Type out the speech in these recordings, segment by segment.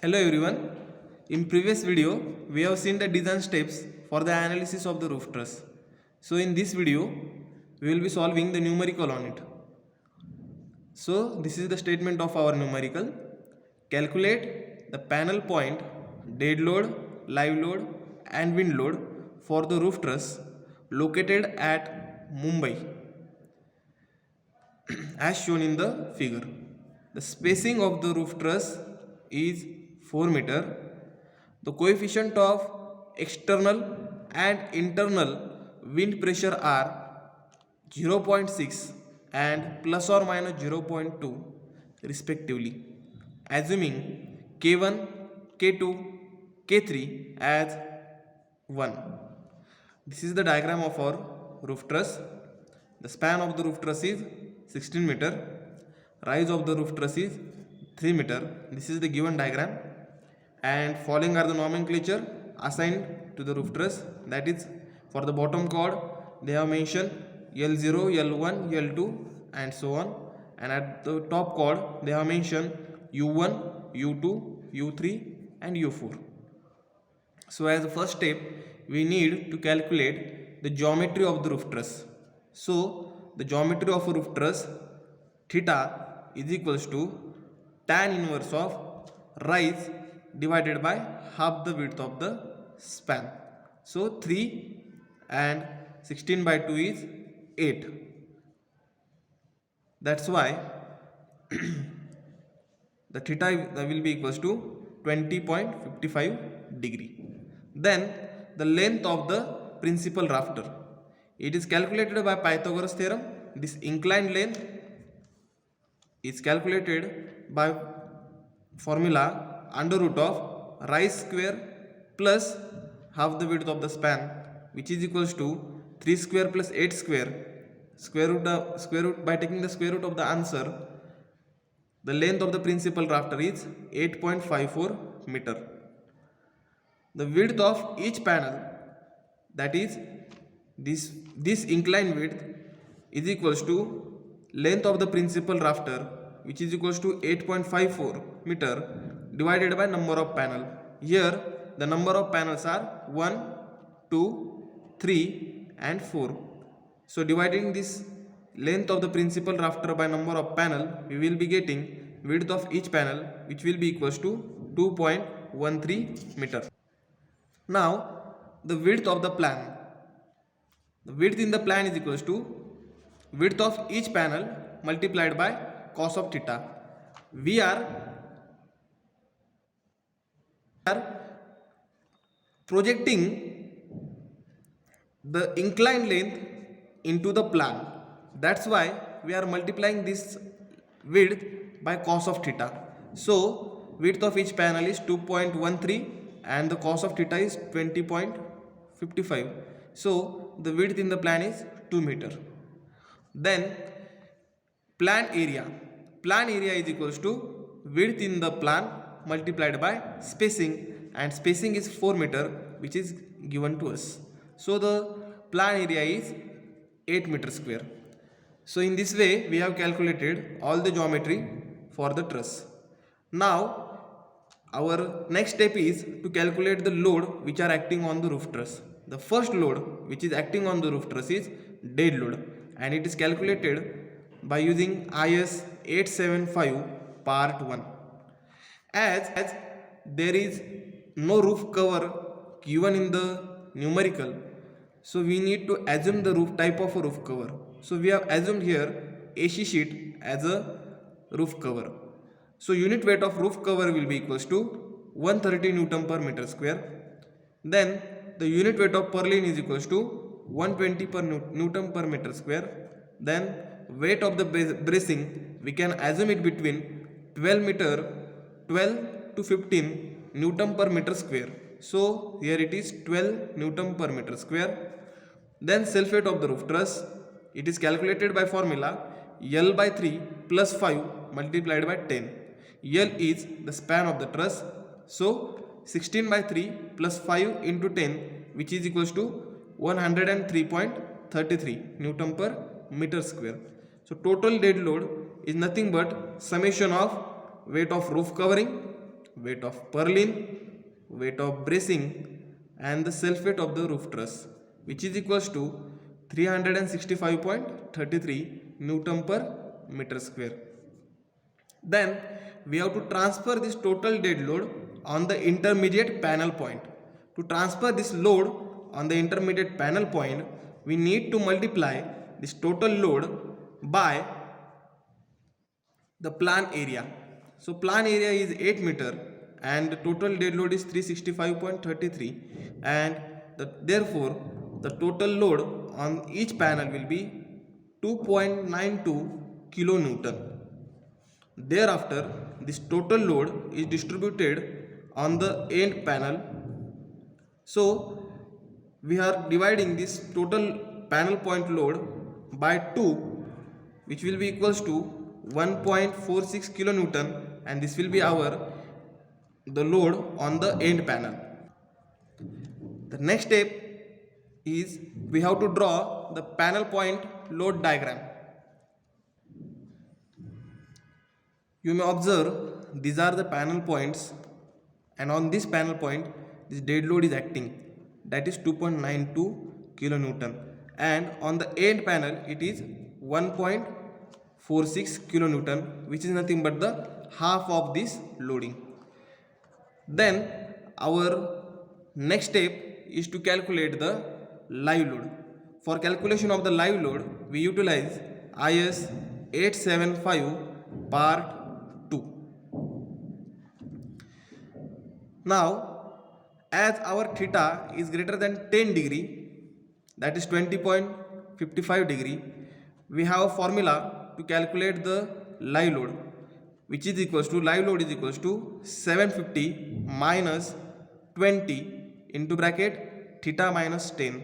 Hello everyone. In previous video, we have seen the design steps for the analysis of the roof truss. So in this video, we will be solving the numerical on it. So this is the statement of our numerical. Calculate the panel point, dead load, live load and wind load for the roof truss located at Mumbai as shown in the figure. The spacing of the roof truss is 4 meter. The coefficient of external and internal wind pressure are 0.6 and plus or minus 0.2 respectively, assuming K1, K2, K3 as 1. This is the diagram of our roof truss. The span of the roof truss is 16 meter. Rise of the roof truss is 3 meter. This is the given diagram. And following are the nomenclature assigned to the roof truss. That is, for the bottom chord they have mentioned L0, L1, L2 and so on. And at the top chord they have mentioned U1, U2, U3 and U4. So as the first step, we need to calculate the geometry of the roof truss. So the geometry of a roof truss, theta is equals to tan inverse of rise divided by half the width of the span. So 3 and 16 by 2 is 8. That's why the theta will be equals to 20.55 degree. Then the length of the principal rafter. It is calculated by Pythagoras theorem. This inclined length is calculated by formula under root of rise square plus half the width of the span, which is equals to 3 square plus 8 square. Square root by taking the square root of the answer, the length of the principal rafter is 8.54 meter. The width of each panel, that is this inclined width, is equals to length of the principal rafter, which is equals to 8.54 meter divided by number of panel. Here the number of panels are 1, 2, 3 and 4. So dividing this length of the principal rafter by number of panel, we will be getting width of each panel, which will be equals to 2.13 meter. Now the width of the plan. The width in the plan is equals to width of each panel multiplied by cos of theta. We are projecting the inclined length into the plan. That's why we are multiplying this width by cos of theta. So width of each panel is 2.13 and the cos of theta is 20.55. So the width in the plan is 2 meter. Then plan area. Plan area is equals to width in the plan multiplied by spacing, and spacing is 4 meter, which is given to us. So the plan area is 8 meter square. So in this way we have calculated all the geometry for the truss. Now our next step is to calculate the load which are acting on the roof truss. The first load which is acting on the roof truss is dead load, and it is calculated by using IS 875 part 1. As there is no roof cover given in the numerical, so we need to assume the roof type of a roof cover. So we have assumed here AC sheet as a roof cover. So unit weight of roof cover will be equals to 130 Newton per meter square. Then the unit weight of purlin is equals to 120 per Newton per meter square. Then weight of the bracing, we can assume it between 12 to 15 Newton per meter square. So here it is 12 Newton per meter square. Then self weight of the roof truss, it is calculated by formula L by 3 plus 5 multiplied by 10. L is the span of the truss. So 16 by 3 plus 5 into 10, which is equals to 103.33 Newton per meter square. So total dead load is nothing but summation of weight of roof covering, weight of purlin, weight of bracing, and the self weight of the roof truss, which is equals to 365.33 Newton per meter square. Then we have to transfer this total dead load on the intermediate panel point. To transfer this load on the intermediate panel point, we need to multiply this total load by the plan area. So plan area is 8 meter and the total dead load is 365.33, and therefore the total load on each panel will be 2.92 kilonewton. Thereafter, this total load is distributed on the end panel. So we are dividing this total panel point load by 2, which will be equals to 1.46 kilonewton, and this will be the load on the end panel. The next step is we have to draw the panel point load diagram. You may observe these are the panel points, and on this panel point this dead load is acting, that is 2.92 kilonewton, and on the end panel it is 1.46 kilonewton, which is nothing but the half of this loading. Then our next step is to calculate the live load. For calculation of the live load, we utilize IS 875 part 2. Now, as our theta is greater than 10 degree, that is 20.55 degree, we have a formula to calculate the live load, which is equals to, live load is equals to 750 minus 20 into bracket theta minus 10,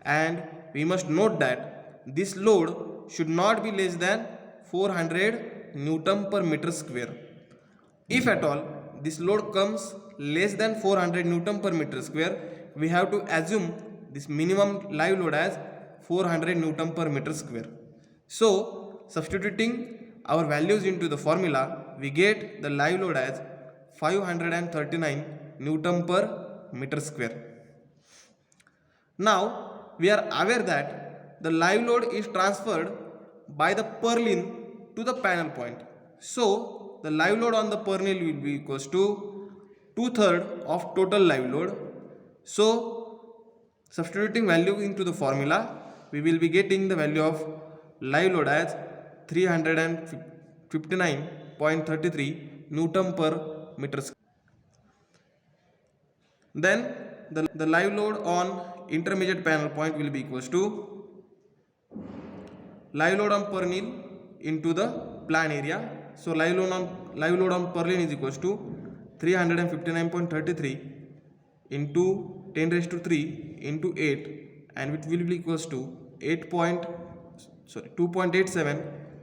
and we must note that this load should not be less than 400 Newton per meter square. If at all this load comes less than 400 Newton per meter square, we have to assume this minimum live load as 400 Newton per meter square. So substituting our values into the formula, we get the live load as 539 Newton per meter square. Now we are aware that the live load is transferred by the purlin to the panel point. So the live load on the purlin will be equals to 2/3 of total live load. So substituting value into the formula, we will be getting the value of live load as 359.33 Newton per meter square. Then the live load on intermediate panel point will be equals to live load on purlin into the plan area. So live load on purlin is equals to 359.33 into 10 raised to 3 into 8, and it will be equals to 2.87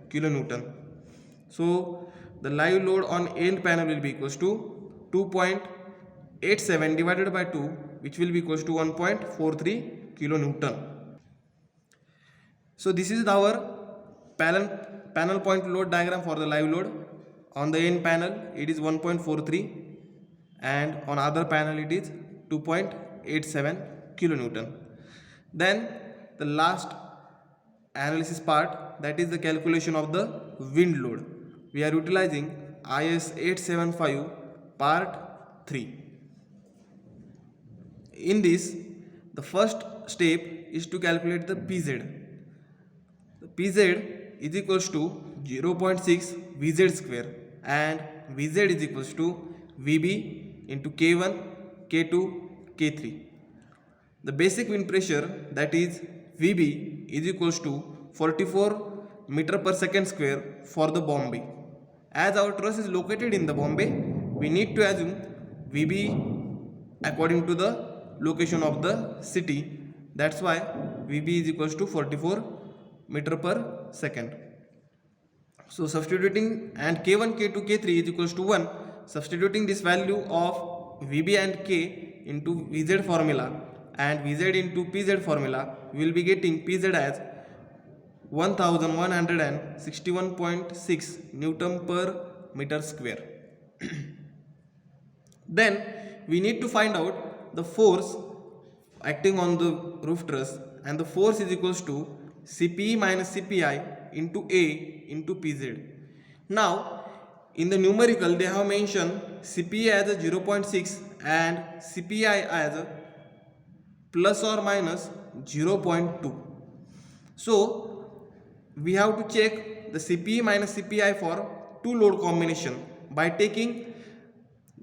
kilonewton. So the live load on end panel will be equals to 2.87 divided by 2, which will be equals to 1.43 kilonewton. So this is our panel point load diagram for the live load. On the end panel it is 1.43, and on other panel it is 2.87 kilonewton. Then the last analysis part, that is the calculation of the wind load. We are utilizing IS 875 part 3. In this, the first step is to calculate the PZ. The PZ is equals to 0.6 VZ square, and VZ is equals to VB into K1, K2, K3. The basic wind pressure, that is VB, is equals to 44 meter per second square for the Bombay. As our truss is located in the Bombay, we need to assume VB according to the location of the city. That's why VB is equals to 44 meter per second. So substituting, and K1, K2, K3 is equals to 1. Substituting this value of VB and K into VZ formula and VZ into PZ formula, we will be getting PZ as 1161.6 Newton per meter square. Then we need to find out the force acting on the roof truss, and the force is equals to CPE minus CPI into A into PZ. Now in the numerical they have mentioned CPE as a 0.6 and CPI as a plus or minus 0.2. So we have to check the CPE minus CPI for two load combination by taking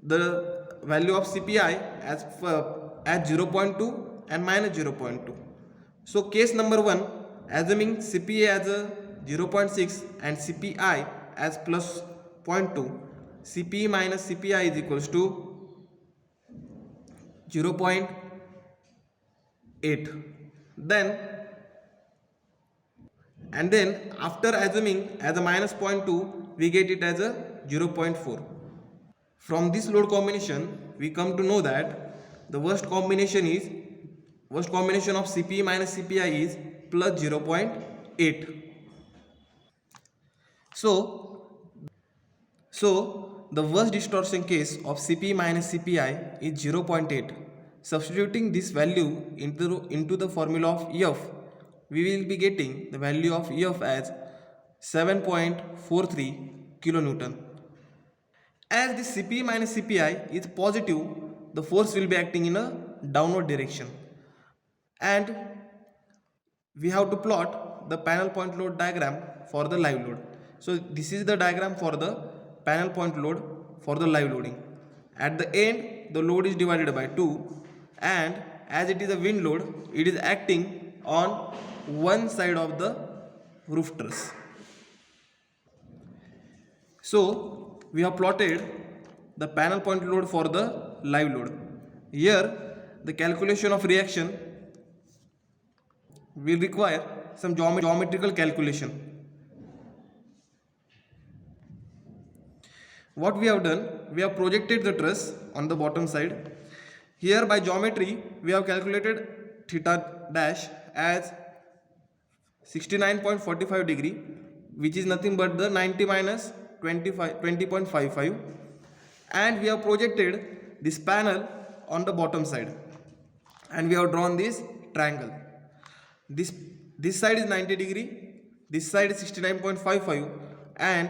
the value of CPI as 0.2 and minus 0.2. So case number 1, assuming CPA as a 0.6 and CPI as plus 0.2, CPE minus CPI is equals to 0.8. Then after assuming as a minus 0.2, we get it as a 0.4. From this load combination we come to know that the worst combination of CPE minus CPI is plus 0.8. So the worst distortion case of CPE minus CPI is 0.8. Substituting this value into the formula of EF, we will be getting the value of EF as 7.43 kilonewton. As the CPE minus CPI is positive, the force will be acting in a downward direction. And we have to plot the panel point load diagram for the live load. So this is the diagram for the panel point load for the live loading. At the end, the load is divided by 2, and as it is a wind load, it is acting on one side of the roof truss. So we have plotted the panel point load for the live load. Here the calculation of reaction will require some geometrical calculation. What we have done, we have projected the truss on the bottom side. Here by geometry we have calculated theta dash as 69.45 degree, which is nothing but the 90 minus 20.55, and we have projected this panel on the bottom side, and we have drawn this triangle. This side is 90 degree, this side is 69.55, and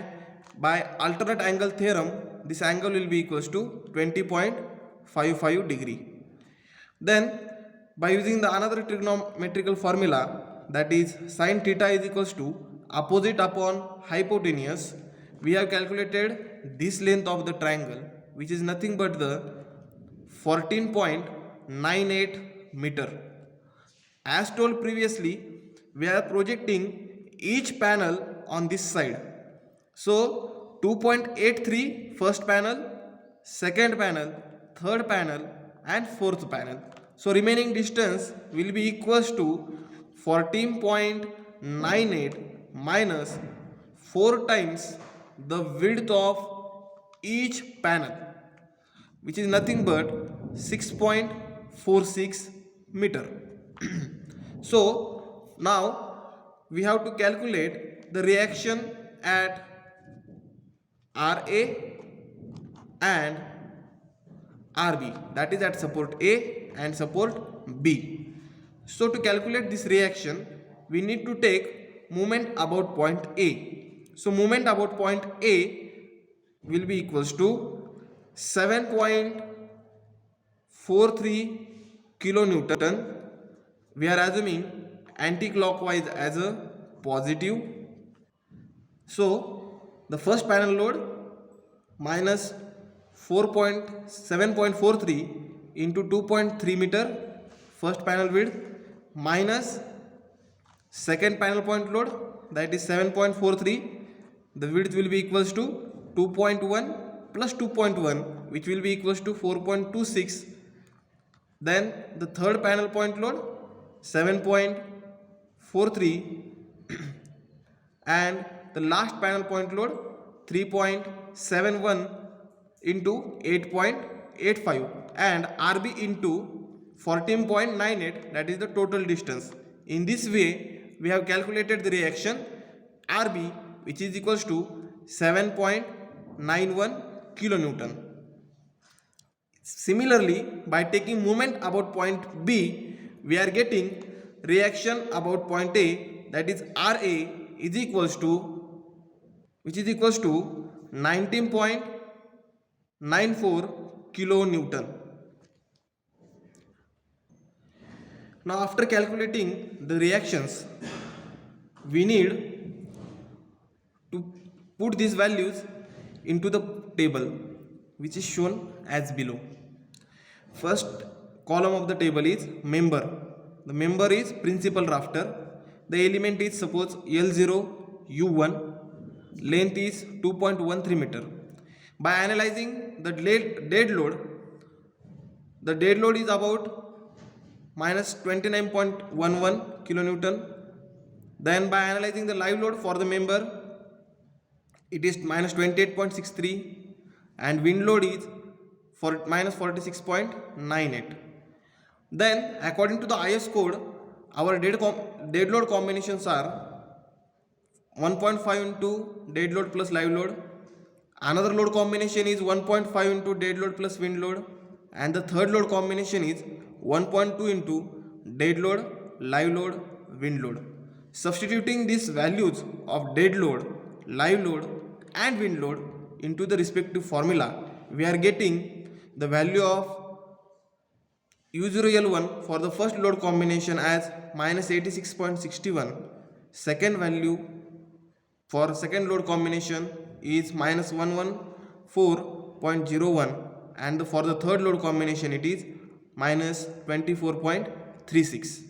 by alternate angle theorem this angle will be equals to 20.55 degree. Then by using the another trigonometrical formula, that is sin theta is equals to opposite upon hypotenuse, we have calculated this length of the triangle, which is nothing but the 14.98 meter. As told previously, we are projecting each panel on this side. So 2.83 first panel, second panel, third panel and fourth panel. So remaining distance will be equals to 14.98 minus 4 times the width of each panel, which is nothing but 6.46 meter. So now we have to calculate the reaction at RA and RB, that is at support A and support B. So to calculate this reaction, we need to take moment about point A. So moment about point A will be equals to 7.43 kilonewton. We are assuming anti-clockwise as a positive. So the first panel load minus 7.43 into 2.3 meter first panel width minus second panel point load, that is 7.43, the width will be equals to 2.1 plus 2.1, which will be equals to 4.26. Then the third panel point load 7.43 and the last panel point load 3.71 into 8.85 and RB into 14.98, that is the total distance. In this way we have calculated the reaction RB, which is equals to 7.91 kilonewton. Similarly, by taking moment about point B, we are getting reaction about point A, that is Ra is equals to, which is equals to 19.94 kilonewton. Now after calculating the reactions, we need to put these values into the table, which is shown as below. First column of the table is member. The member is principal rafter. The element is suppose L0 U1. Length is 2.13 meter. By analyzing the dead load, the dead load is about minus 29.11 kilonewton. Then by analyzing the live load for the member, it is minus 28.63, and wind load is for minus 46.98. Then according to the IS code, our dead load combinations are 1.5 into dead load plus live load. Another load combination is 1.5 into dead load plus wind load, and the third load combination is 1.2 into dead load, live load, wind load. Substituting these values of dead load, live load and wind load into the respective formula, we are getting the value of U0L1 for the first load combination as minus 86.61. Second value for second load combination is minus 114.01, and for the third load combination it is minus 24.36.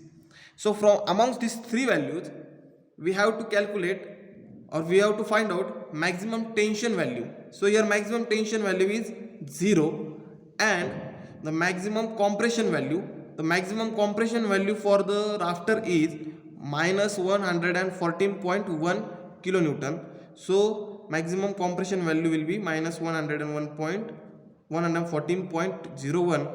So from amongst these three values, we have to calculate, or we have to find out maximum tension value. So here maximum tension value is 0, and the maximum compression value, for the rafter is minus 114.1 kilonewton. So maximum compression value will be minus 114.01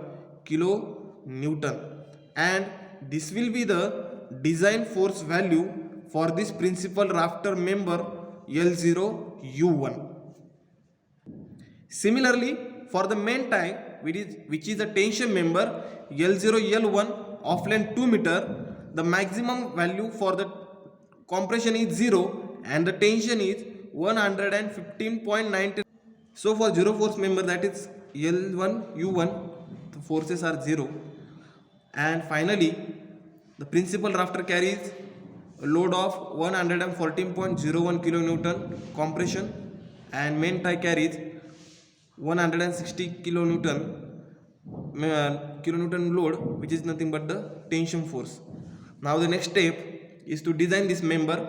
kilonewton, and this will be the design force value for this principal rafter member L0U1. Similarly, for the main tie, which is a tension member L0L1 of length 2 meter, the maximum value for the compression is 0 and the tension is 115.90. So for zero force member, that is L1U1, the forces are 0. And finally, the principal rafter carries a load of 114.01 kilonewton compression, and main tie carries 160 kilonewton load, which is nothing but the tension force. Now the next step is to design this member,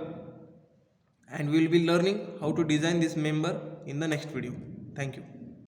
and we will be learning how to design this member in the next video. Thank you.